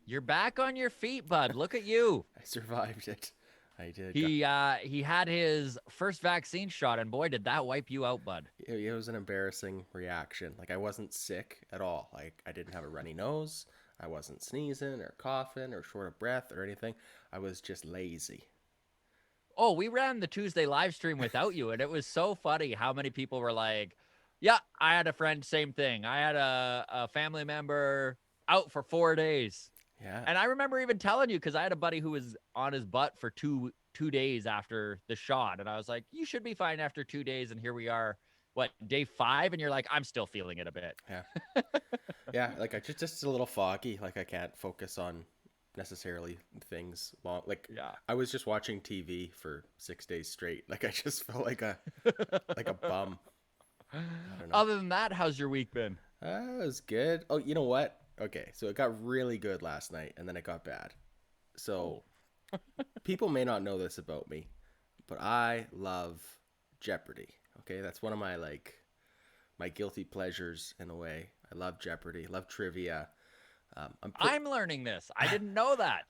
You're back on your feet, bud. Look at you. I survived it. I did. He had his first vaccine shot, and boy, did that wipe you out, bud. It was an embarrassing reaction. Like I wasn't sick at all. Like I didn't have a runny nose. I wasn't sneezing or coughing or short of breath or anything. I was just lazy. Oh, we ran the Tuesday live stream without you, and it was so funny how many people were like, "Yeah, I had a friend, same thing. I had a family member out for 4 days." Yeah. And I remember even telling you because I had a buddy who was on his butt for two days after the shot, and I was like, "You should be fine after 2 days." And here we are, what, day 5, and you're like, "I'm still feeling it a bit." Yeah. Yeah. Like I just a little foggy. Like I can't focus on necessarily things long. Like Yeah. I was just watching TV for 6 days straight. Like I just felt like a bum. I don't know. Other than that, how's your week been? It was good. Oh, you know what? Okay, so it got really good last night, and then it got bad. So Oh, people may not know this about me, but I love Jeopardy. Okay, that's one of my my guilty pleasures in a way. I love Jeopardy, love trivia. I'm learning this. I didn't know that.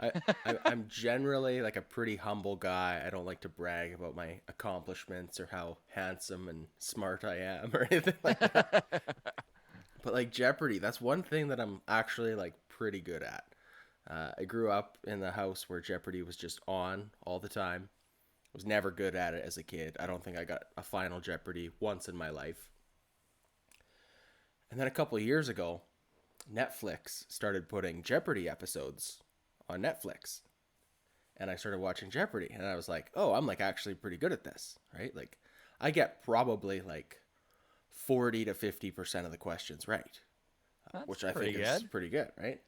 I'm generally like a pretty humble guy. I don't like to brag about my accomplishments or how handsome and smart I am or anything like that. But like Jeopardy, that's one thing that I'm actually like pretty good at. I grew up in the house where Jeopardy was just on all the time. I was never good at it as a kid. I don't think I got a final Jeopardy once in my life. And then a couple of years ago, Netflix started putting Jeopardy episodes on Netflix. And I started watching Jeopardy and I was like, "Oh, I'm like actually pretty good at this." Right? Like I get probably like 40 to 50% of the questions right, That's which I pretty think is good. pretty good, right?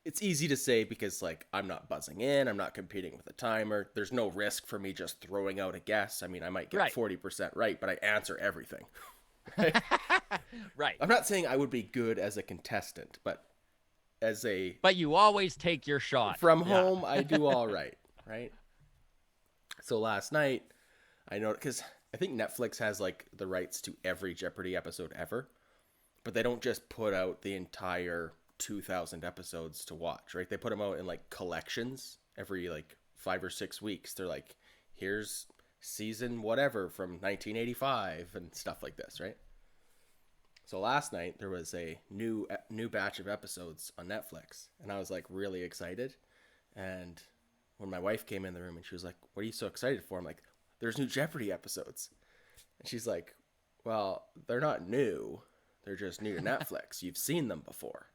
It's easy to say because like I'm not buzzing in, I'm not competing with a timer. There's no risk for me just throwing out a guess. I mean, I might get Right. 40% right, but I answer everything. Right. I'm not saying I would be good as a contestant, but as a But you always take your shot. from Yeah. home, I do all right, right? So last night, I know because I think Netflix has like the rights to every Jeopardy episode ever, but they don't just put out the entire 2,000 episodes to watch, right? They put them out in like collections every like 5 or 6 weeks. They're like, here's season whatever from 1985 and stuff like this, right? So last night there was a new batch of episodes on Netflix, and I was like really excited. And when my wife came in the room and she was like, "What are you so excited for?" I'm like, "There's new Jeopardy episodes." And she's like, "Well, they're not new. They're just new to Netflix. You've seen them before."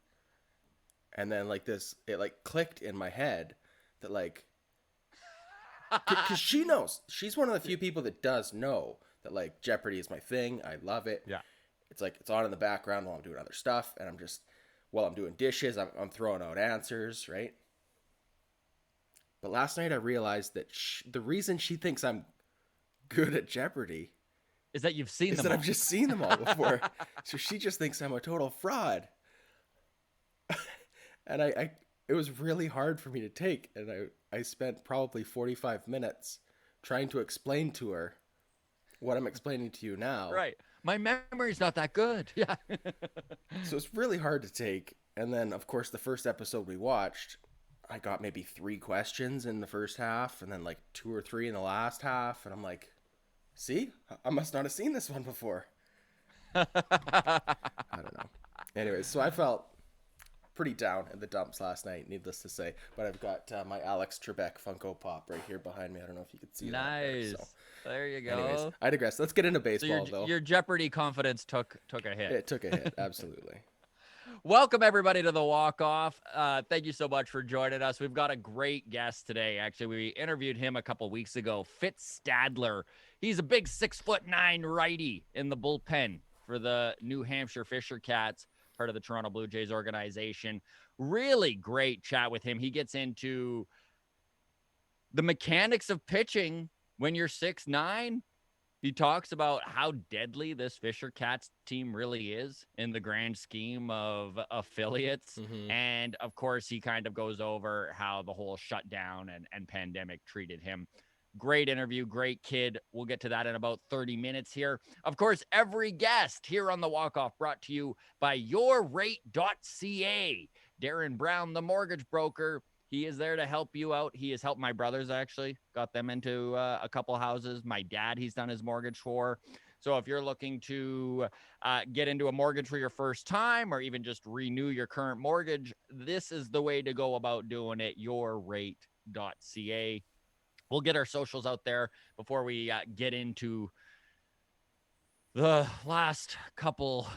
And then like this, it like clicked in my head that like, because she knows, she's one of the few people that does know that like Jeopardy is my thing. I love it. Yeah. It's like it's on in the background while I'm doing other stuff, and I'm just while I'm doing dishes, I'm throwing out answers, right? But last night I realized that the reason she thinks I'm good at Jeopardy Is that you've seen is them that all. I've just seen them all before. So she just thinks I'm a total fraud. And I it was really hard for me to take, and I spent probably 45 minutes trying to explain to her what I'm explaining to you now. Right. My memory's not that good. Yeah. So it's really hard to take. And then of course the first episode we watched, I got maybe 3 questions in the first half and then like 2 or 3 in the last half, and I'm like, "See? I must not have seen this one before." I don't know. Anyways, so I felt pretty down in the dumps last night, needless to say. But I've got my Alex Trebek Funko Pop right here behind me. I don't know if you could see that there. Nice. So, There you anyways, go. I digress. Let's get into So your baseball, though. your Jeopardy confidence took a hit. It took a hit, absolutely. Welcome everybody to the walk off. Thank you so much for joining us. We've got a great guest today. Actually, we interviewed him a couple weeks ago. Fitz Stadler. He's a big 6'9" righty in the bullpen for the New Hampshire Fisher Cats, part of the Toronto Blue Jays organization. Really great chat with him. He gets into the mechanics of pitching when you're 6'9". He talks about how deadly this Fisher Cats team really is in the grand scheme of affiliates. Mm-hmm. And of course, he kind of goes over how the whole shutdown and pandemic treated him. Great interview, great kid. We'll get to that in about 30 minutes here. Of course, every guest here on the walk-off brought to you by YourRate.ca. Darren Brown, the mortgage broker. He is there to help you out. He has helped my brothers, actually. Got them into a couple houses. My dad, he's done his mortgage for. So if you're looking to get into a mortgage for your first time or even just renew your current mortgage, this is the way to go about doing it, YourRate.ca. We'll get our socials out there before we get into the last couple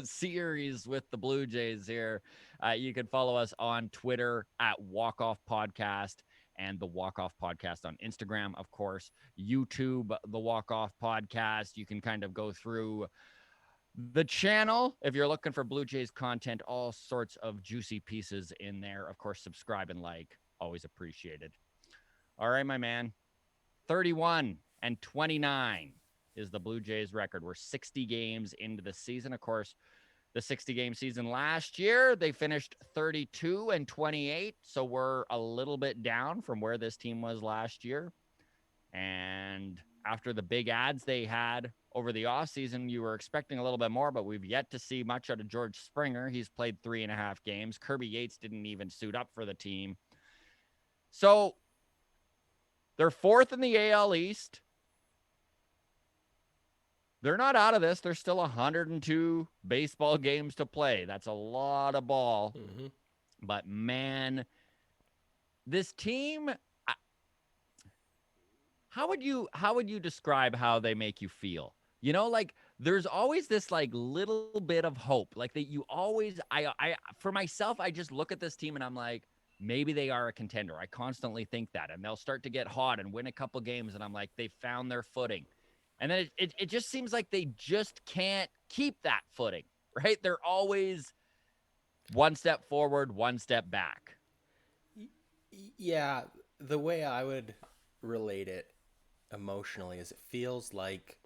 series with the Blue Jays here. You can follow us on Twitter at Walk Off Podcast and the Walk Off Podcast on Instagram, of course. YouTube, the Walk Off Podcast. You can kind of go through the channel if you're looking for Blue Jays content, all sorts of juicy pieces in there. Of course, subscribe and like, always appreciated. All right, my man. 31-29 is the Blue Jays record. We're 60 games into the season. Of course, the 60-game season last year, they finished 32-28. So we're a little bit down from where this team was last year. And after the big ads they had over the offseason, you were expecting a little bit more, but we've yet to see much out of George Springer. He's played 3.5 games. Kirby Yates didn't even suit up for the team. So they're 4th in the AL East. They're not out of this. There's still 102 baseball games to play. That's a lot of ball. Mm-hmm. But, man, this team, how would you describe how they make you feel? You know, like, there's always this, like, little bit of hope. Like, that you always, for myself, I just look at this team and I'm like, maybe they are a contender. I constantly think that. And they'll start to get hot and win a couple games. And I'm like, they found their footing. And then it just seems like they just can't keep that footing, right? They're always one step forward, one step back. Yeah, the way I would relate it emotionally is it feels like,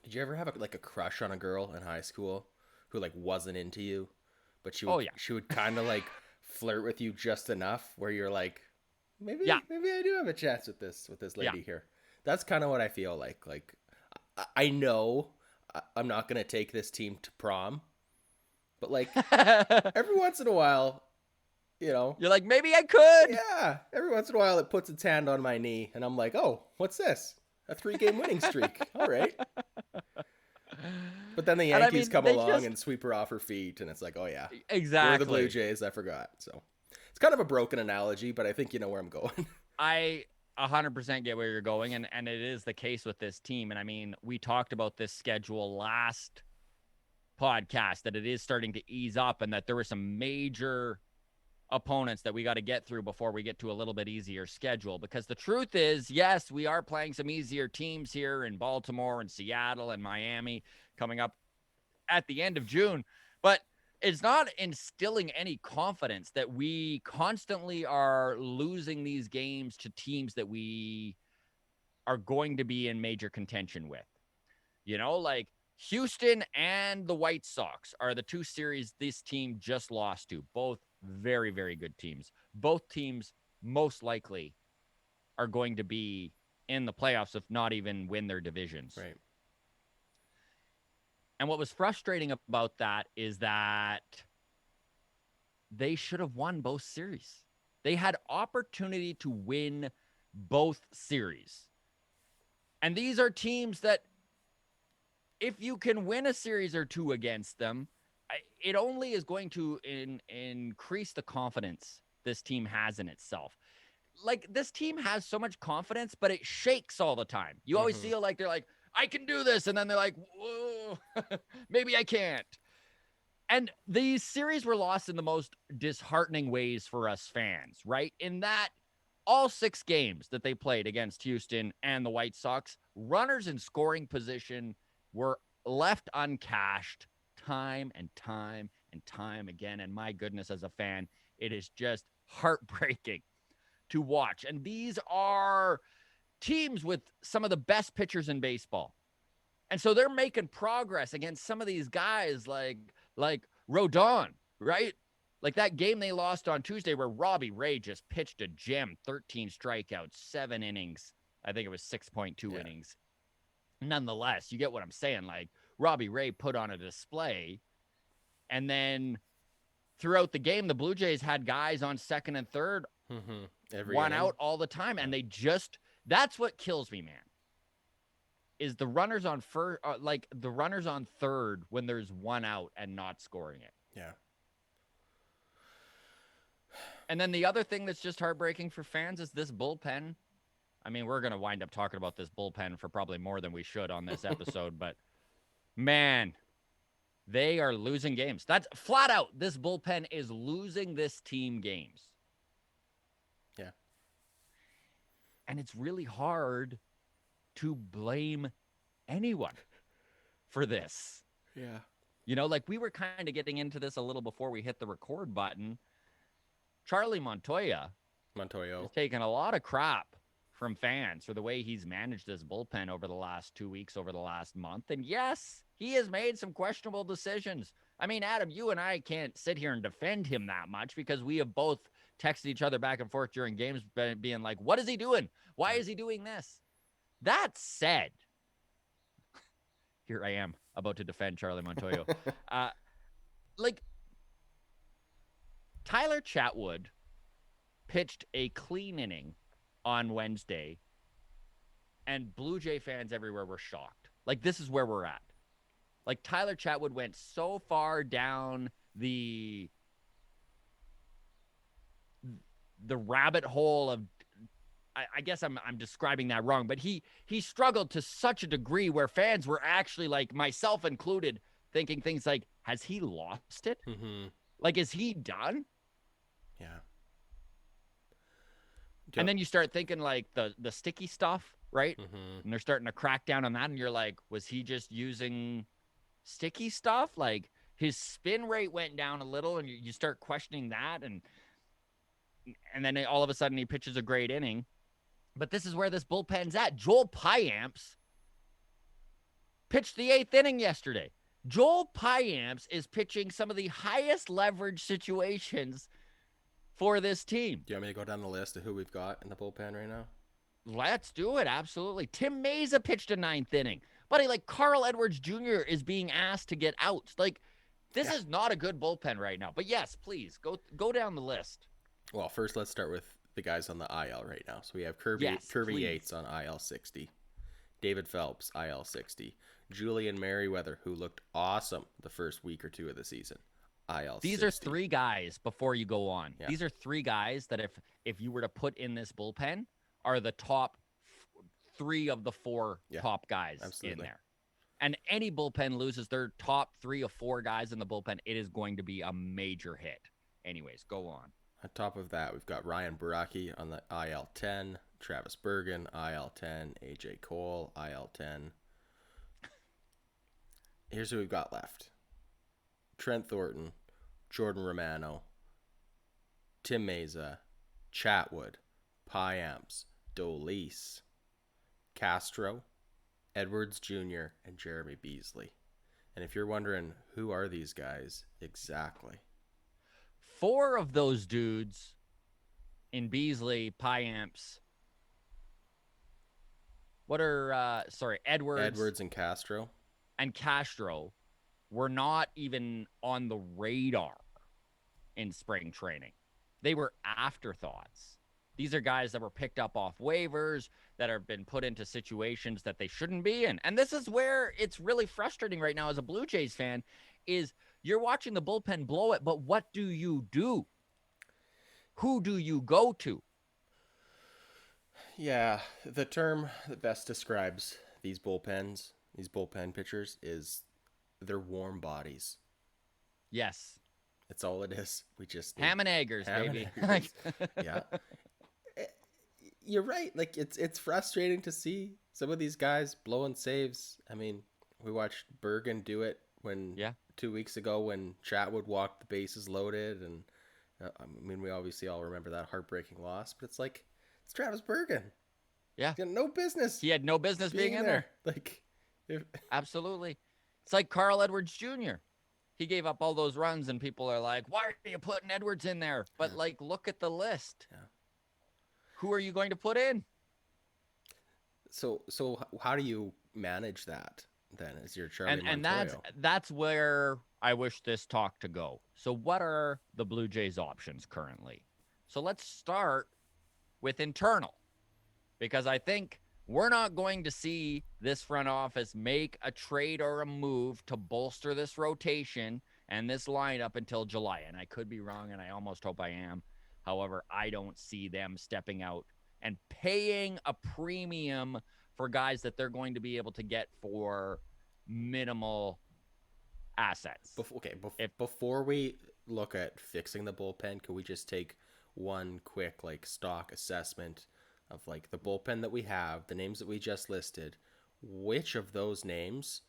did you ever have a crush on a girl in high school who like wasn't into you, but she would kind of like flirt with you just enough where you're like, maybe I do have a chance with this lady here. That's kind of what I feel like. Like, I know I'm not going to take this team to prom, but like every once in a while, you know, you're like, maybe I could. Yeah. Every once in a while it puts its hand on my knee and I'm like, oh, what's this? A 3-game winning streak. All right. But then the Yankees come along and sweep her off her feet. And it's like, oh yeah, exactly. We're the Blue Jays. I forgot. So it's kind of a broken analogy, but I think you know where I'm going. I 100% get where you're going, and it is the case with this team. And I mean, we talked about this schedule last podcast, that it is starting to ease up and that there were some major opponents that we got to get through before we get to a little bit easier schedule. Because the truth is, yes, we are playing some easier teams here in Baltimore and Seattle and Miami coming up at the end of June, but it's not instilling any confidence that we constantly are losing these games to teams that we are going to be in major contention with. You know, like Houston and the White Sox are the two series this team just lost to. Both very, very good teams. Both teams most likely are going to be in the playoffs, if not even win their divisions. Right. And what was frustrating about that is that they should have won both series. They had opportunity to win both series. And these are teams that, if you can win a series or two against them, it only is going to increase the confidence this team has in itself. Like, this team has so much confidence, but it shakes all the time. You always feel like they're like, I can do this. And then they're like, whoa, maybe I can't. And these series were lost in the most disheartening ways for us fans, right? In that all 6 games that they played against Houston and the White Sox, runners in scoring position were left uncashed time and time and time again. And my goodness, as a fan, it is just heartbreaking to watch. And these are teams with some of the best pitchers in baseball. And so they're making progress against some of these guys like Rodon, right? Like that game they lost on Tuesday where Robbie Ray just pitched a gem, 13 strikeouts, 7 innings. I think it was 6.2 innings. Nonetheless, you get what I'm saying. Like, Robbie Ray put on a display, and then throughout the game, the Blue Jays had guys on second and third, one out all the time, and they just, that's what kills me, man. Is the runners on first, like the runners on third when there's one out and not scoring it. Yeah. And then the other thing that's just heartbreaking for fans is this bullpen. I mean, we're going to wind up talking about this bullpen for probably more than we should on this episode, but man, they are losing games. That's flat out. This bullpen is losing this team games. Yeah. And it's really hard to blame anyone for this. Yeah. You know, like we were kind of getting into this a little before we hit the record button. Charlie Montoyo has taken a lot of crap from fans for the way he's managed this bullpen over the last 2 weeks, over the last month. And yes, he has made some questionable decisions. I mean, Adam, you and I can't sit here and defend him that much because we have both texted each other back and forth during games being like, what is he doing? Why is he doing this? That said, here I am about to defend Charlie Montoyo. Like, Tyler Chatwood pitched a clean inning on Wednesday, and Blue Jay fans everywhere were shocked. Like, this is where we're at. Like, Tyler Chatwood went so far down the rabbit hole of, I guess I'm describing that wrong, but he struggled to such a degree where fans were actually, like myself included, thinking things like, has he lost it? Like, is he done? Yeah. And then you start thinking like the sticky stuff, right? And they're starting to crack down on that. And you're like, was he just using sticky stuff? Like his spin rate went down a little and you start questioning that. And then all of a sudden he pitches a great inning. But this is where this bullpen's at. Joel Payamps pitched the 8th inning yesterday. Joel Payamps is pitching some of the highest leverage situations for this team. Do you want me to go down the list of who we've got in the bullpen right now? Let's do it. Absolutely. Tim Meza pitched a 9th inning. Buddy, like Carl Edwards Jr. is being asked to get out. Like, this is not a good bullpen right now. But yes, please, go down the list. Well, first let's start with the guys on the IL right now. So we have Kirby Yates on IL 60. David Phelps, IL 60. Julian Merriweather, who looked awesome the first week or two of the season. IL 60. These are 3 guys before you go on. Yeah. These are 3 guys that if you were to put in this bullpen are the top 3 of the 4 top guys in there. And any bullpen loses their top 3 or 4 guys in the bullpen, it is going to be a major hit. Anyways, go on. On top of that, we've got Ryan Baraki on the IL 10, Travis Bergen, IL 10, AJ Cole, IL 10. Here's who we've got left. Trent Thornton, Jordan Romano, Tim Meza, Chatwood, Payamps, Dolis, Castro, Edwards Jr., and Jeremy Beasley. And if you're wondering, who are these guys exactly? 4 of those dudes in Beasley, Payamps. What are, Edwards and Castro. And Castro were not even on the radar in spring training. They were afterthoughts. These are guys that were picked up off waivers, that have been put into situations that they shouldn't be in. And this is where it's really frustrating right now as a Blue Jays fan, is you're watching the bullpen blow it, but what do you do? Who do you go to? Yeah, the term that best describes these bullpen pitchers is they're warm bodies. Yes. That's all it is. We just ham and eggers, baby. Yeah. You're right. Like it's frustrating to see some of these guys blowing saves. I mean, we watched Bergen do it 2 weeks ago when Chatwood walked the bases loaded, and I mean, we obviously all remember that heartbreaking loss. But it's like, it's Travis Bergen. Yeah, he had no business. He had no business being in there. Like, absolutely. It's like Carl Edwards Jr. He gave up all those runs, and people are like, "Why are you putting Edwards in there?" But like, look at the list. Yeah. Who are you going to put in? So how do you manage that then? As your Charlie Montoyo? And that's where I wish this talk to go. So, what are the Blue Jays' options currently? So, let's start with internal, because I think we're not going to see this front office make a trade or a move to bolster this rotation and this lineup until July. And I could be wrong, and I almost hope I am. However, I don't see them stepping out and paying a premium for guys that they're going to be able to get for minimal assets. Before we look at fixing the bullpen, can we just take one quick like stock assessment of like the bullpen that we have, the names that we just listed? Which of those names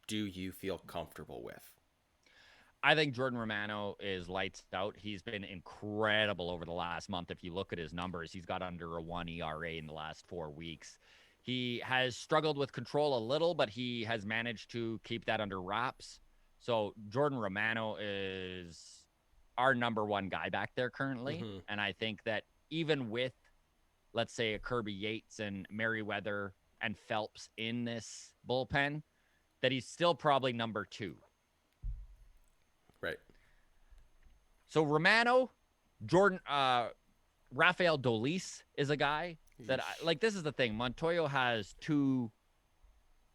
do you feel comfortable with? I think Jordan Romano is lights out. He's been incredible over the last month. If you look at his numbers, he's got under a 1 ERA in the last 4 weeks. He has struggled with control a little, but he has managed to keep that under wraps. So Jordan Romano is our number one guy back there currently. Mm-hmm. And I think that even with, let's say, a Kirby Yates and Merriweather and Phelps in this bullpen, that he's still probably number 2. Right. So Romano, Raphael Dolis is a guy that this is the thing. Montoyo has 2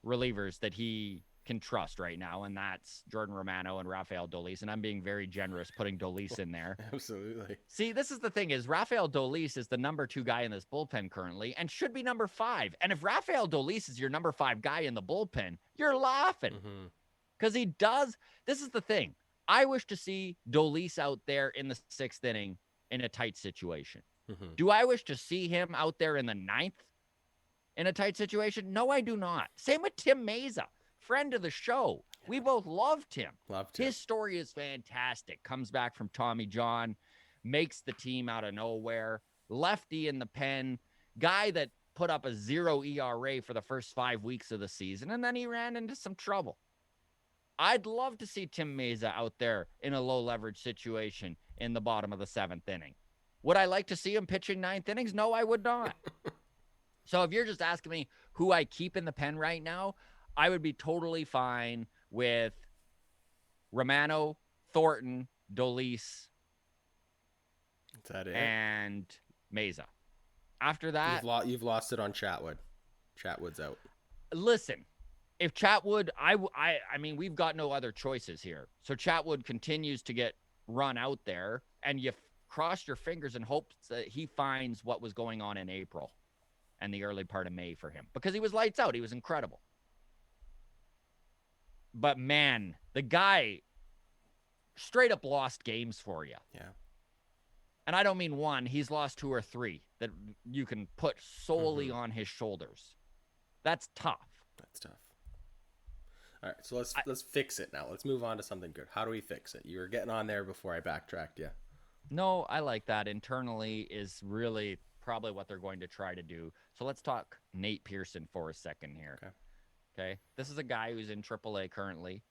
relievers that he can trust right now, and that's Jordan Romano and Raphael Dolis. And I'm being very generous putting Dolis in there. Absolutely. See, this is the thing is Raphael Dolis is the number 2 guy in this bullpen currently and should be number 5. And if Raphael Dolis is your number 5 guy in the bullpen, you're laughing. Because he does. This is the thing. I wish to see Dolis out there in the 6th inning in a tight situation. Do I wish to see him out there in the 9th in a tight situation? No, I do not. Same with Tim Meza, friend of the show. We both loved him. His story is fantastic. Comes back from Tommy John, makes the team out of nowhere. Lefty in the pen, guy that put up a 0 ERA for the first 5 weeks of the season, and then he ran into some trouble. I'd love to see Tim Meza out there in a low leverage situation in the bottom of the 7th inning. Would I like to see him pitching 9th innings? No, I would not. So if you're just asking me who I keep in the pen right now, I would be totally fine with Romano, Thornton, Dolis, is that it? And Meza. After that, you've lost it on Chatwood. Chatwood's out. Listen, if Chatwood, I mean, we've got no other choices here. So Chatwood continues to get run out there, and you cross your fingers and hope that he finds what was going on in April and the early part of May for him, because he was lights out. He was incredible. But man, the guy straight up lost games for you. Yeah. And I don't mean one. He's lost 2 or 3 that you can put solely on his shoulders. That's tough. All right, so let's fix it now. Let's move on to something good. How do we fix it? You were getting on there before I backtracked you. No, I like that. Internally is really probably what they're going to try to do. So let's talk Nate Pearson for a second here. Okay. This is a guy who's in AAA currently.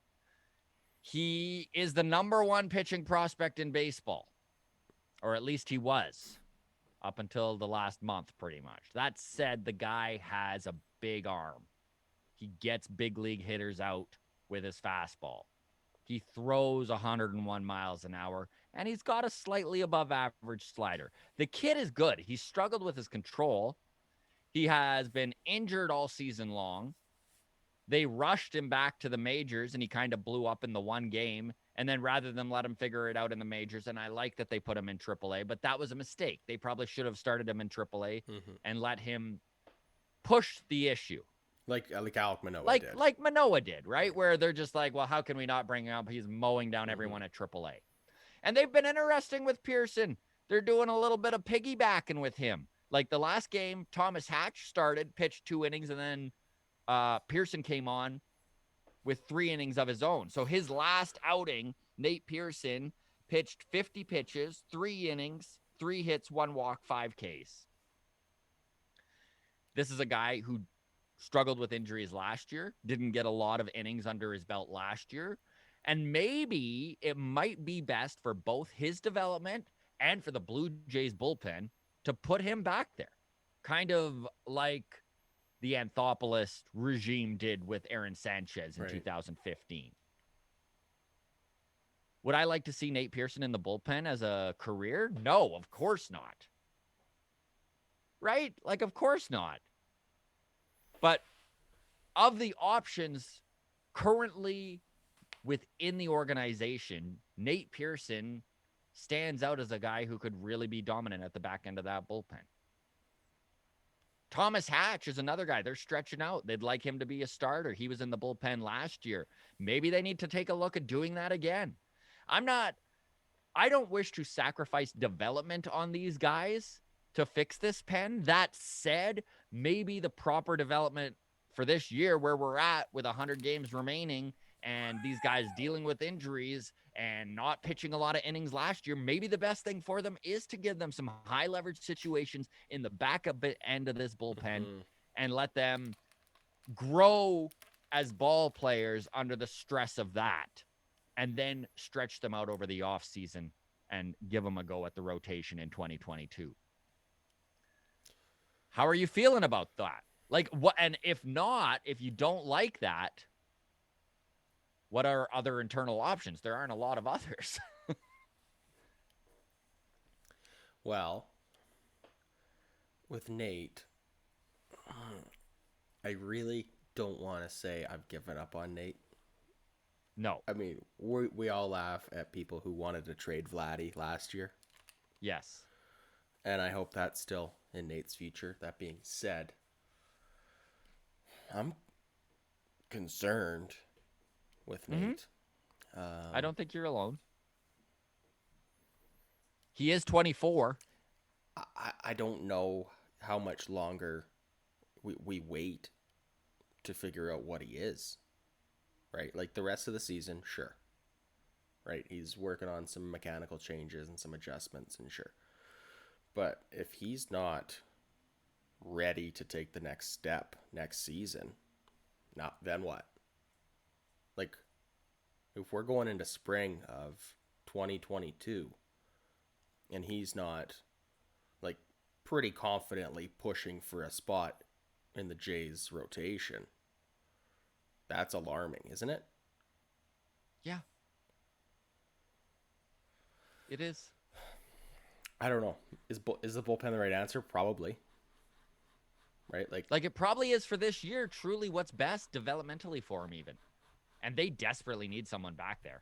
He is the number 1 pitching prospect in baseball, or at least he was up until the last month, pretty much. That said, the guy has a big arm. He gets big league hitters out with his fastball. He throws 101 miles an hour, and he's got a slightly above average slider. The kid is good. He's struggled with his control. He has been injured all season long. They rushed him back to the majors, and he kind of blew up in the one game. And then rather than let him figure it out in the majors, and I like that they put him in AAA, but that was a mistake. They probably should have started him in AAA and let him push the issue. Like Alec Manoah did. Like Manoah did, right? Where they're just like, well, how can we not bring him up? He's mowing down everyone at AAA. And they've been interesting with Pearson. They're doing a little bit of piggybacking with him. Like the last game, Thomas Hatch started, pitched 2 innings, and then Pearson came on with 3 innings of his own. So his last outing, Nate Pearson pitched 50 pitches, 3 innings, 3 hits, 1 walk, 5 Ks. This is a guy who struggled with injuries last year, didn't get a lot of innings under his belt last year. And maybe it might be best for both his development and for the Blue Jays bullpen to put him back there. Kind of like the Anthopoulos regime did with Aaron Sanchez in 2015. Would I like to see Nate Pearson in the bullpen as a career? No, of course not. Right? Like, of course not. But of the options currently within the organization, Nate Pearson stands out as a guy who could really be dominant at the back end of that bullpen. Thomas Hatch is another guy they're stretching out. They'd like him to be a starter. He was in the bullpen last year. Maybe they need to take a look at doing that again. I don't wish to sacrifice development on these guys to fix this pen. That said, maybe the proper development for this year where we're at with 100 games remaining and these guys dealing with injuries and not pitching a lot of innings last year, maybe the best thing for them is to give them some high leverage situations in the backup end of this bullpen and let them grow as ball players under the stress of that, and then stretch them out over the offseason and give them a go at the rotation in 2022. How are you feeling about that? Like, what? And if not, if you don't like that, what are other internal options? There aren't a lot of others. Well, with Nate, I really don't want to say I've given up on Nate. No. I mean, we all laugh at people who wanted to trade Vladdy last year. Yes. And I hope that's still in Nate's future. That being said, I'm concerned with Nate. I don't think you're alone. He is 24. I don't know how much longer we wait to figure out what he is. Right? Like the rest of the season, sure. Right? He's working on some mechanical changes and some adjustments, and sure. But if he's not ready to take the next step next season, then what? Like, if we're going into spring of 2022 and he's not, like, pretty confidently pushing for a spot in the Jays rotation, that's alarming, isn't it? Yeah. It is. I don't know. Is the bullpen the right answer? Probably. Right? Like it probably is for this year, truly what's best developmentally for him even. And they desperately need someone back there.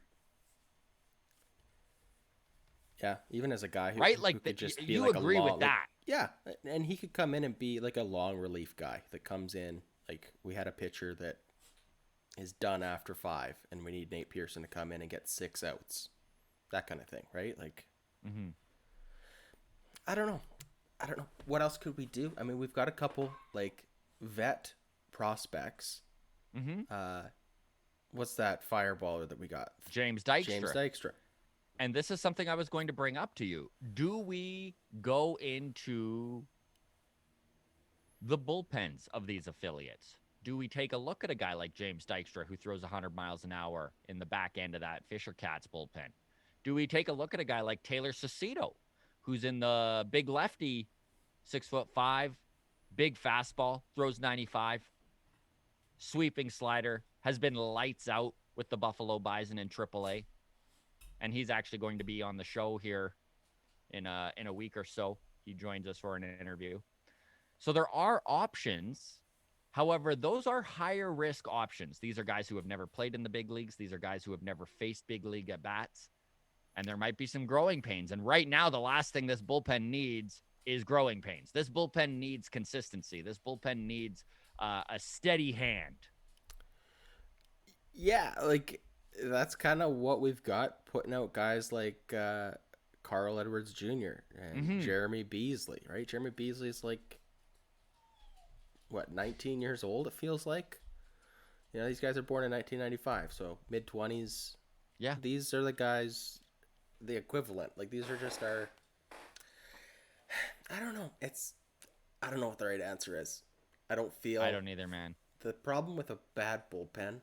Yeah, even as a guy who, right? who Like could just be you like agree a long, with that. Yeah, and he could come in and be like a long relief guy that comes in. Like, we had a pitcher that is done after 5, and we need Nate Pearson to come in and get 6 outs. That kind of thing, right? Like, I don't know. What else could we do? I mean, we've got a couple, like, vet prospects. What's that fireballer that we got? James Dykstra. And this is something I was going to bring up to you. Do we go into the bullpens of these affiliates? Do we take a look at a guy like James Dykstra who throws 100 miles an hour in the back end of that Fisher Cats bullpen? Do we take a look at a guy like Taylor Cicito, who's in the big lefty, 6'5", big fastball, throws 95, sweeping slider, has been lights out with the Buffalo Bison in AAA? And he's actually going to be on the show here in a week or so. He joins us for an interview. So there are options. However, those are higher risk options. These are guys who have never played in the big leagues. These are guys who have never faced big league at bats. And there might be some growing pains. And right now, the last thing this bullpen needs is growing pains. This bullpen needs consistency. This bullpen needs a steady hand. Yeah, like, that's kind of what we've got, putting out guys like Carl Edwards Jr. and Jeremy Beasley, right? Jeremy Beasley is like, what, 19 years old, it feels like? You know, these guys are born in 1995, so mid-20s. Yeah. These are the guys, the equivalent. Like, these are just our... I don't know. I don't know what the right answer is. I don't either, man. The problem with a bad bullpen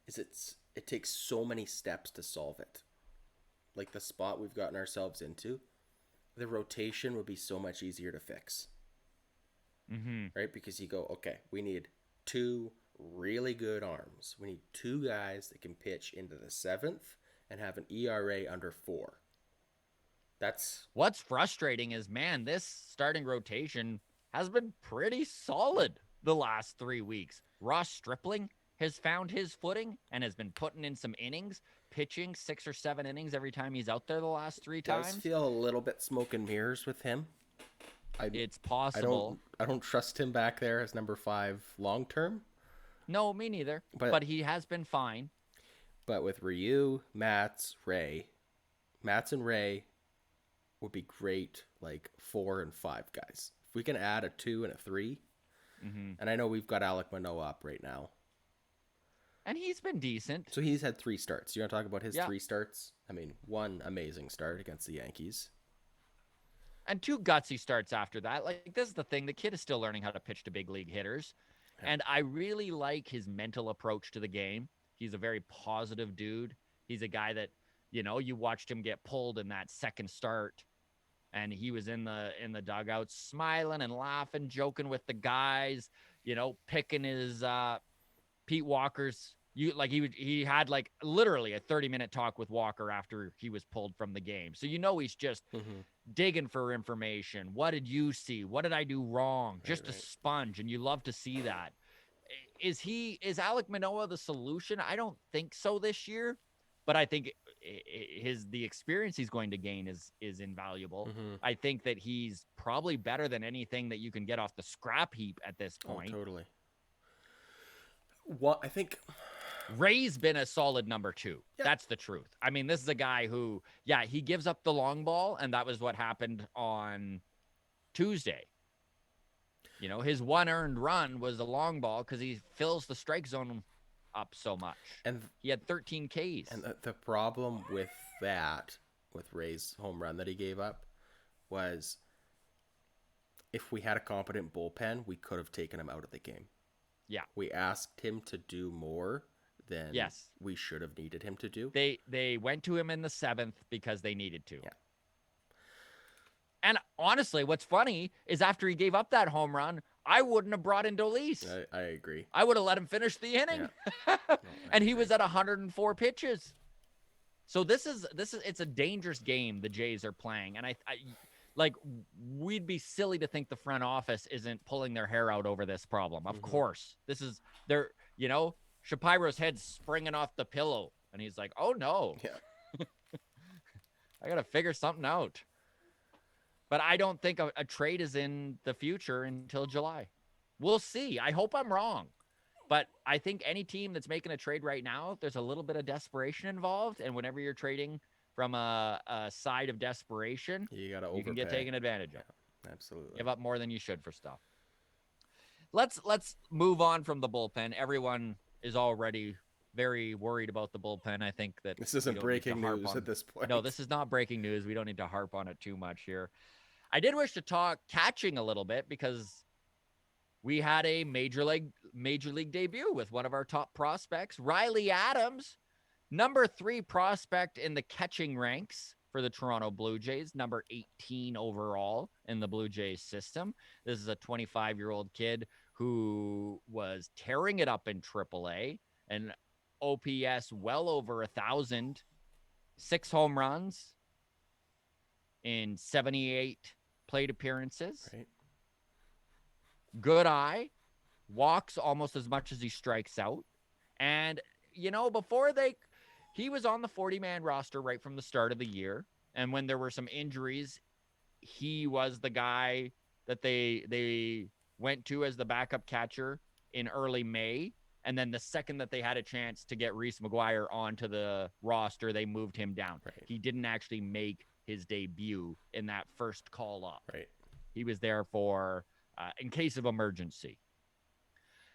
is it takes so many steps to solve it. Like the spot we've gotten ourselves into, the rotation would be so much easier to fix. Right? Because you go, okay, we need 2 really good arms. We need 2 guys that can pitch into the 7th and have an ERA under 4. That's What's frustrating is, man, this starting rotation has been pretty solid the last 3 weeks. Ross Stripling has found his footing and has been putting in some innings, pitching 6 or 7 innings every time he's out there the last 3 does times. feel a little bit smoke and mirrors with him. It's possible. I don't trust him back there as number 5 long term. No, me neither. But he has been fine. But with Ryu, Mats and Ray would be great, like 4 and 5 guys. If we can add a 2 and a 3, and I know we've got Alek Manoah up right now. And he's been decent. So he's had 3 starts. You want to talk about his 3 starts? I mean, 1 amazing start against the Yankees. And 2 gutsy starts after that. Like, this is the thing. The kid is still learning how to pitch to big league hitters. Yeah. And I really like his mental approach to the game. He's a very positive dude. He's a guy that, you watched him get pulled in that second start. And he was in the dugout smiling and laughing, joking with the guys, picking his Pete Walker's. He had like literally a 30-minute talk with Walker after he was pulled from the game. So he's just digging for information. What did you see? What did I do wrong? Just a sponge, and you love to see that. Is Alek Manoah the solution? I don't think so this year, but I think the experience he's going to gain is invaluable. I think that he's probably better than anything that you can get off the scrap heap at this point. Oh, totally. What I think Ray's been a solid number 2. Yeah. That's the truth. I mean, this is a guy who, he gives up the long ball, and that was what happened on Tuesday. His 1 earned run was the long ball because he fills the strike zone up so much. And he had 13 Ks. And the problem with that, with Ray's home run that he gave up, was if we had a competent bullpen, we could have taken him out of the game. Yeah. We asked him to do more than we should have needed him to do. They went to him in the 7th because they needed to. Yeah. And honestly, what's funny is after he gave up that home run, I wouldn't have brought in Dolis. I agree. I would have let him finish the inning. Yeah. And he was at 104 pitches. So it's a dangerous game the Jays are playing. And I we'd be silly to think the front office isn't pulling their hair out over this problem. Of course. This is Shapiro's head's springing off the pillow. And he's like, oh no. Yeah. I got to figure something out. But I don't think a trade is in the future until July. We'll see. I hope I'm wrong. But I think any team that's making a trade right now, there's a little bit of desperation involved. And whenever you're trading from a side of desperation, you can get taken advantage of. Yeah, absolutely. Give up more than you should for stuff. Let's move on from the bullpen. Everyone is already very worried about the bullpen. I think that this isn't breaking news at this point. No, this is not breaking news. We don't need to harp on it too much here. I did wish to talk catching a little bit because we had a major league debut with one of our top prospects, Riley Adams, number 3 prospect in the catching ranks for the Toronto Blue Jays, number 18 overall in the Blue Jays system. This is a 25-year-old kid who was tearing it up in AAA, and OPS well over 1,000, 6 home runs in 78 plate appearances. Right. Good eye, walks almost as much as he strikes out. And, before he was on the 40-man roster right from the start of the year. And when there were some injuries, he was the guy that they went to as the backup catcher in early May. And then the second that they had a chance to get Reese McGuire onto the roster, they moved him down. Right. He didn't actually make his debut in that first call up. Right. He was there for in case of emergency.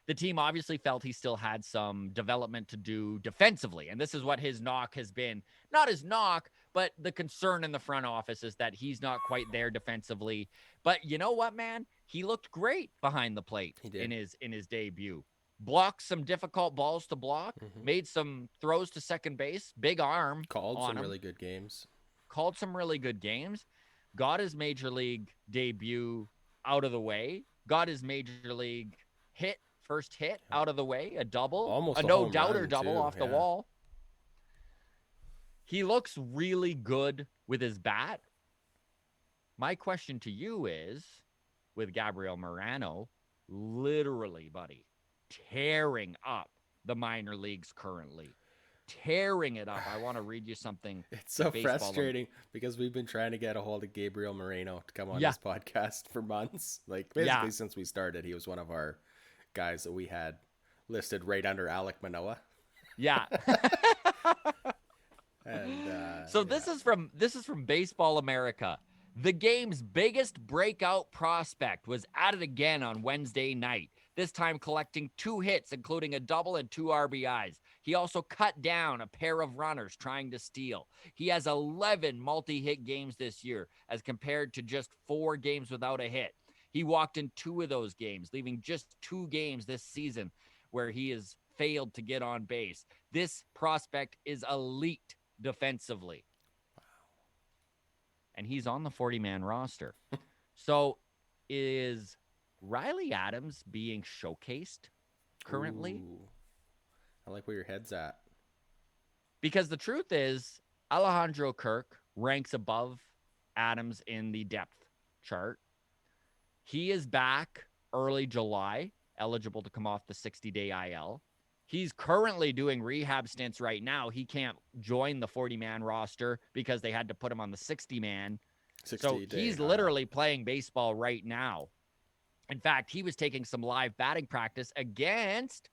The team obviously felt he still had some development to do defensively, and this is what his knock has been. Not his knock, but the concern in the front office is that he's not quite there defensively. But you know what, man? He looked great behind the plate in his debut. Blocked some difficult balls to block, made some throws to second base, big arm. Called some really good games. Got his major league debut out of the way, got his major league first hit out of the way, a double, almost a no-doubter double off the wall. He looks really good with his bat. My question to you is, with Gabriel Moreno, literally, buddy, tearing up the minor leagues currently. Tearing it up. I want to read you something. It's so frustrating because we've been trying to get a hold of Gabriel Moreno to come on Yeah. this podcast for months. Like, basically, since we started, he was one of our guys that we had listed right under Alek Manoah. Yeah. And so this is from Baseball America. The game's biggest breakout prospect was at it again on Wednesday night, this time collecting 2 hits, including a double and 2 RBIs. He also cut down a pair of runners trying to steal. He has 11 multi-hit games this year as compared to just 4 games without a hit. He walked in 2 of those games, leaving just 2 games this season where he has failed to get on base. This prospect is elite defensively. And he's on the 40-man roster. So is Riley Adams being showcased currently? Ooh, I like where your head's at. Because the truth is, Alejandro Kirk ranks above Adams in the depth chart. He is back early July, eligible to come off the 60-day IL. He's currently doing rehab stints right now. He can't join the 40-man roster because they had to put him on the 60-man. So he's literally playing baseball right now. In fact, he was taking some live batting practice against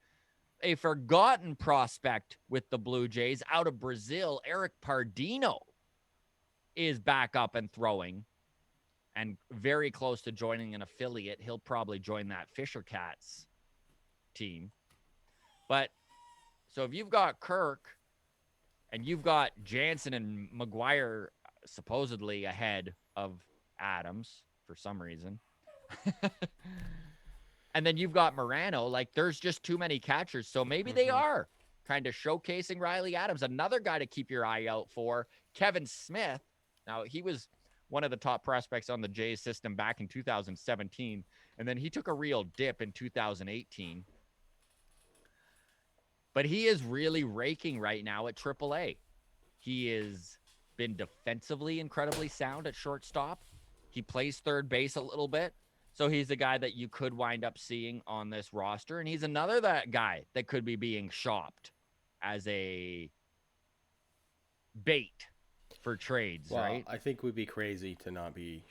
a forgotten prospect with the Blue Jays out of Brazil. Eric Pardino is back up and throwing and very close to joining an affiliate. He'll probably join that Fisher Cats team. But so if you've got Kirk and you've got Jansen and McGuire supposedly ahead of Adams for some reason, and then you've got Moreno, like there's just too many catchers. So maybe they are kind of showcasing Riley Adams. Another guy to keep your eye out for, Kevin Smith. Now, he was one of the top prospects on the Jays system back in 2017, and then he took a real dip in 2018. But he is really raking right now at AAA. He has been defensively incredibly sound at shortstop. He plays third base a little bit. So he's a guy that you could wind up seeing on this roster. And he's another guy that could be being shopped as a bait for trades, right? I think we'd be crazy to not be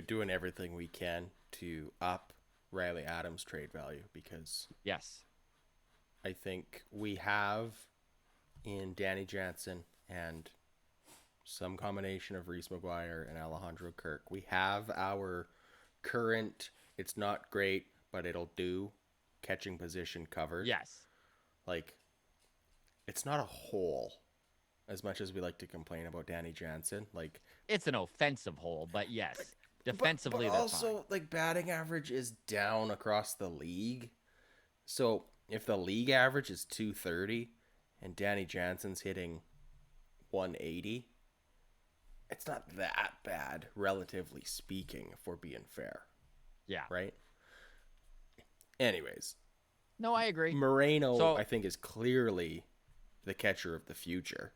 doing everything we can to up Riley Adams' trade value because yes, I think we have in Danny Jansen and some combination of Reese McGuire and Alejandro Kirk. We have our current, it's not great, but it'll do catching position covered. Yes. Like, it's not a hole as much as we like to complain about Danny Jansen. Like, it's an offensive hole, but yes, defensively but that's also fine. like batting average is down across the league. So if the league average is 230 and Danny Jansen's hitting 180, it's not that bad, relatively speaking, if we're being fair. Yeah. Right? Anyways. No, I agree. Moreno, I think, is clearly the catcher of the future.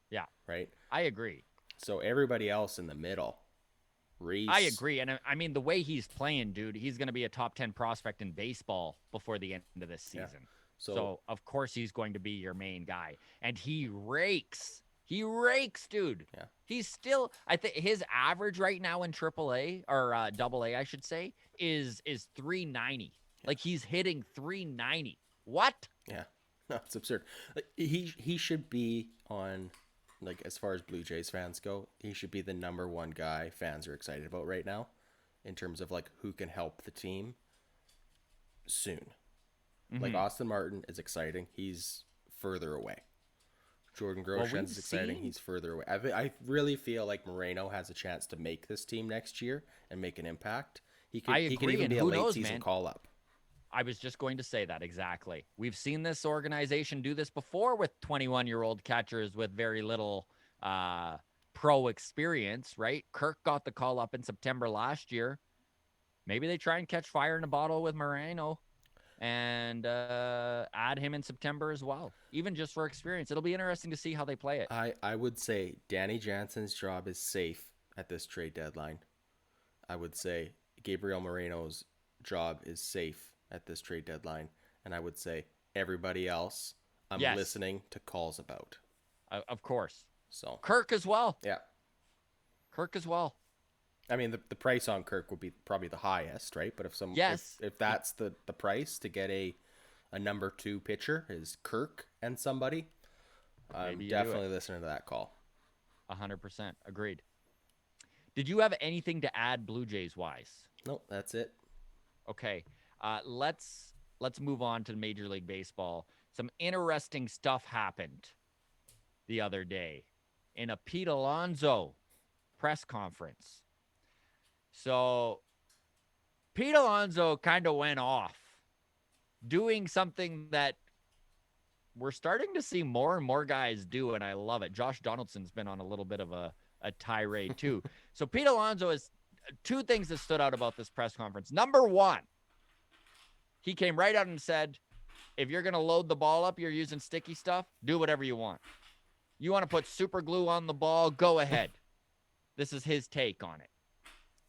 Yeah. Right? I agree. So everybody else in the middle. Reese. I agree. And I mean, the way he's playing, dude, he's going to be a top 10 prospect in baseball before the end of this season. Yeah. So, of course, he's going to be your main guy. And he rakes. He rakes, dude. Yeah. He's still, I think his average right now in AAA or AA, I should say, is 390. Yeah. Like he's hitting 390. What? Yeah. No, it's absurd. Like, he should be on, like, as far as Blue Jays fans go, he should be the number one guy fans are excited about right now in terms of like who can help the team soon. Mm-hmm. Like Austin Martin is exciting. He's further away. Jordan Groshans is exciting. He's further away. I really feel like Moreno has a chance to make this team next year and make an impact. He could even be a late season call-up. I was just going to say that exactly. We've seen this organization do this before with 21-year-old catchers with very little pro experience, right? Kirk got the call-up in September last year. Maybe they try and catch fire in a bottle with Moreno. and add him in September as well, even just for experience. It'll be interesting to see how they play it. I would say Danny Jansen's job is safe at this trade deadline. I would say Gabriel Moreno's job is safe at this trade deadline. And I would say everybody else I'm Yes. listening to calls about. Of course. So Kirk as well. yeah. Kirk as well. I mean, the price on Kirk would be probably the highest, right? But if that's the price to get a number 2 pitcher is Kirk and somebody, I'm definitely listening to that call. 100%. Agreed. Did you have anything to add Blue Jays wise? Nope, that's it. Okay. Let's move on to Major League Baseball. Some interesting stuff happened the other day in a Pete Alonso press conference. So Pete Alonso kind of went off doing something that we're starting to see more and more guys do, and I love it. Josh Donaldson's been on a little bit of a tirade too. So Pete Alonso has 2 things that stood out about this press conference. Number 1, he came right out and said, if you're going to load the ball up, you're using sticky stuff, do whatever you want. You want to put super glue on the ball, go ahead. This is his take on it.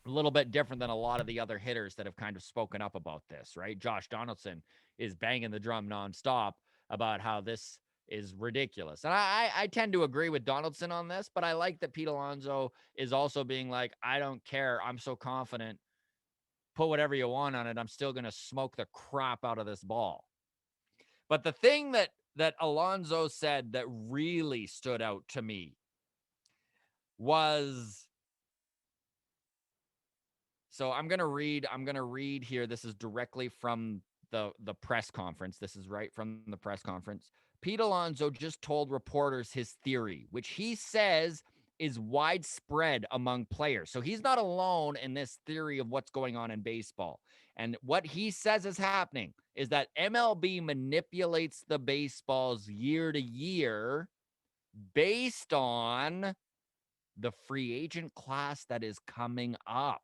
A little bit different than a lot of the other hitters that have kind of spoken up about this, right? Josh Donaldson is banging the drum nonstop about how this is ridiculous. And I tend to agree with Donaldson on this, but I like that Pete Alonso is also being like, I don't care. I'm so confident. Put whatever you want on it. I'm still going to smoke the crap out of this ball. But the thing that Alonso said that really stood out to me was, so I'm going to read here. This is directly from the press conference. This is right from the press conference. Pete Alonso just told reporters his theory, which he says is widespread among players. So he's not alone in this theory of what's going on in baseball. And what he says is happening is that MLB manipulates the baseballs year to year based on the free agent class that is coming up.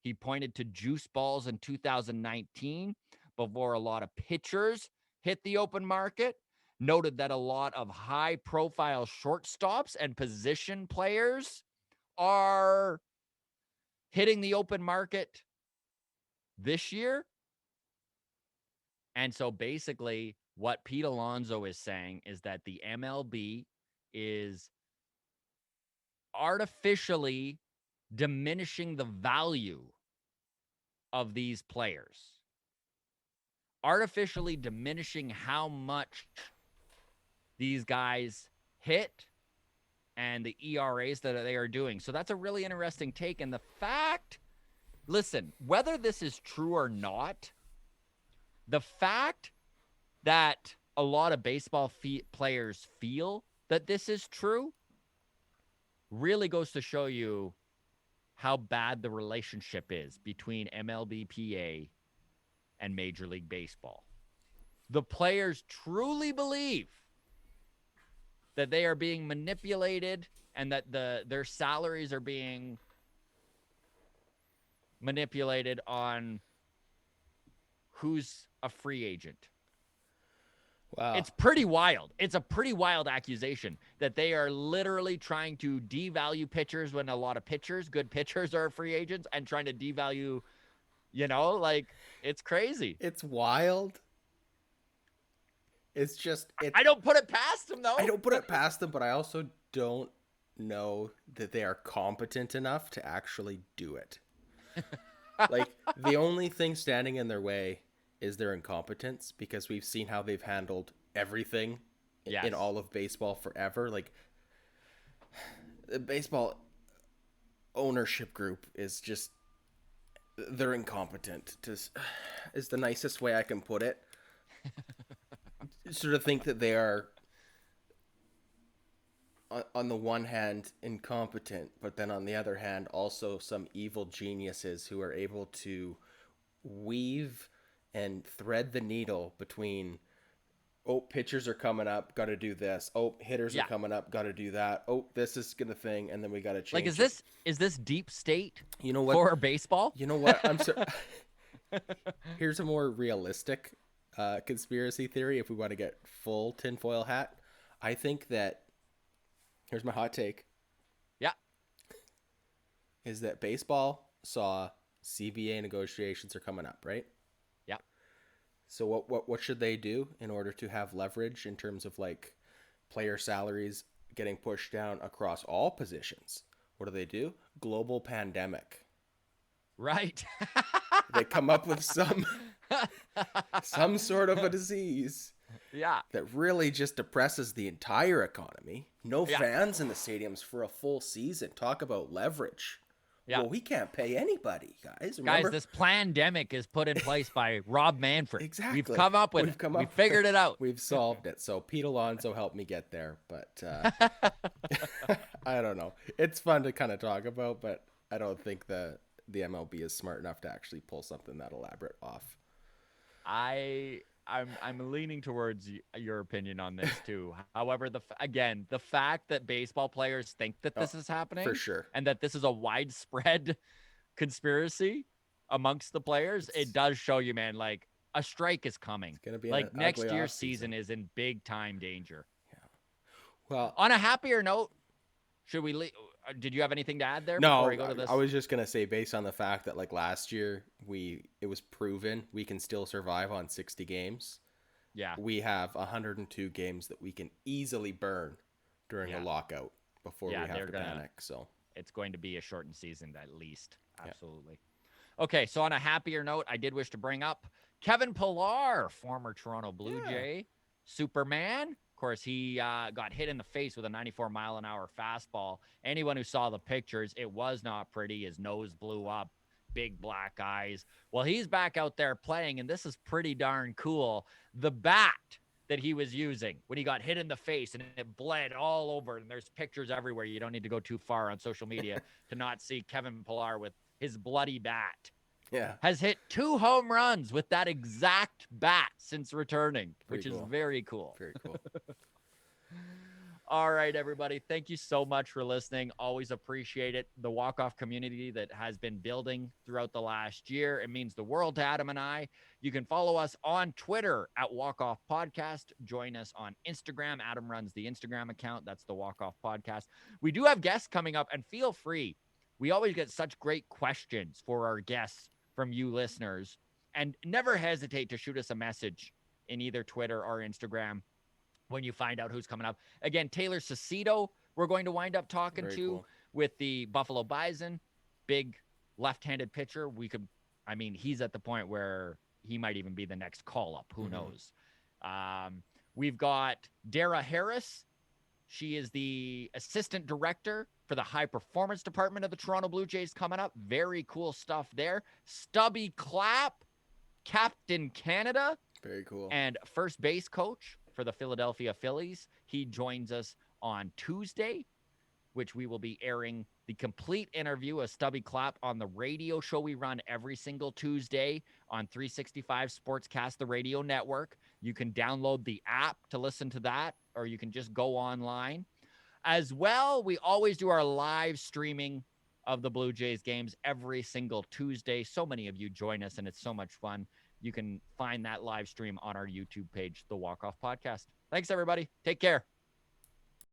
He pointed to juice balls in 2019 before a lot of pitchers hit the open market, noted that a lot of high-profile shortstops and position players are hitting the open market this year. And so basically what Pete Alonso is saying is that the MLB is artificially diminishing the value of these players, artificially diminishing how much these guys hit and the ERAs that they are doing. So that's a really interesting take. And the fact, listen, whether this is true or not, the fact that a lot of baseball players feel that this is true really goes to show you how bad the relationship is between MLBPA and Major League Baseball. The players truly believe that they are being manipulated and that their salaries are being manipulated on who's a free agent. Wow. It's pretty wild. It's a pretty wild accusation that they are literally trying to devalue pitchers when a lot of good pitchers are free agents, and trying to devalue, it's crazy. It's wild. It's just... I don't put it past them, though. I don't put it past them, but I also don't know that they are competent enough to actually do it. Like, the only thing standing in their way is their incompetence, because we've seen how they've handled everything in all of baseball forever. Like, the baseball ownership group is just, they're incompetent, is the nicest way I can put it. Sort of think that they are, on the one hand, incompetent, but then on the other hand, also some evil geniuses who are able to weave and thread the needle between, pitchers are coming up, got to do this. Hitters are coming up, got to do that. This is gonna thing, and then we got to change. Like, is this deep state? You know what? For baseball? You know what? I'm so. Here's a more realistic conspiracy theory, if we want to get full tinfoil hat, I think that, here's my hot take, Yeah. is that baseball saw CBA negotiations are coming up, right? Yeah. So what should they do in order to have leverage in terms of like player salaries getting pushed down across all positions? What do? Global pandemic. Right. They come up with some sort of a disease Yeah. that really just depresses the entire economy. No Yeah. fans in the stadiums for a full season. Talk about leverage. Yeah. Well, we can't pay anybody, guys. Guys, Remember? this pandemic is put in place by Rob Manfred. Exactly. We've come up with it. We figured it out. We've solved it. So Pete Alonso helped me get there, but I don't know. It's fun to kind of talk about, but I don't think the MLB is smart enough to actually pull something that elaborate off. I'm leaning towards your opinion on this too. However, the fact that baseball players think that this is happening, for sure, and that this is a widespread conspiracy amongst the players, it does show you, man, like a strike is coming. It's gonna be like next year's season is in big time danger. Yeah. Well, on a happier note, should we leave? Did you have anything to add there? No, before we go to this? I was just gonna say, based on the fact that like last year it was proven we can still survive on 60 games. Yeah, we have 102 games that we can easily burn during a lockout before we have to panic. So it's going to be a shortened season at least. Absolutely. Yeah. Okay, so on a happier note, I did wish to bring up Kevin Pillar, former Toronto Blue Jay, Superman. Of course, he got hit in the face with a 94-mile-an-hour fastball. Anyone who saw the pictures, it was not pretty. His nose blew up, big black eyes. Well, he's back out there playing, and this is pretty darn cool. The bat that he was using when he got hit in the face, and it bled all over, and there's pictures everywhere. You don't need to go too far on social media to not see Kevin Pillar with his bloody bat. Yeah. Has hit 2 home runs with that exact bat since returning, which is very cool. Very cool. All right, everybody. Thank you so much for listening. Always appreciate it. The walk-off community that has been building throughout the last year. It means the world to Adam and I. You can follow us on Twitter at Walk-Off Podcast. Join us on Instagram. Adam runs the Instagram account. That's the Walk-Off Podcast. We do have guests coming up, and feel free. We always get such great questions for our guests from you listeners, and never hesitate to shoot us a message in either Twitter or Instagram when you find out who's coming up. Again, Taylor Cicito, we're going to wind up talking with the Buffalo Bison, big left-handed pitcher. He's at the point where he might even be the next call-up. Who knows? We've got Dara Harris. She is the assistant director for the high performance department of the Toronto Blue Jays coming up. Very cool stuff there. Stubby Clapp, Captain Canada. Very cool. And first base coach for the Philadelphia Phillies. He joins us on Tuesday, which we will be airing the complete interview of Stubby Clapp on the radio show we run every single Tuesday on 365 Sportscast, the radio network. You can download the app to listen to that, or you can just go online. As well, we always do our live streaming of the Blue Jays games every single Tuesday. So many of you join us, and it's so much fun. You can find that live stream on our YouTube page, The Walk Off Podcast. Thanks, everybody. Take care.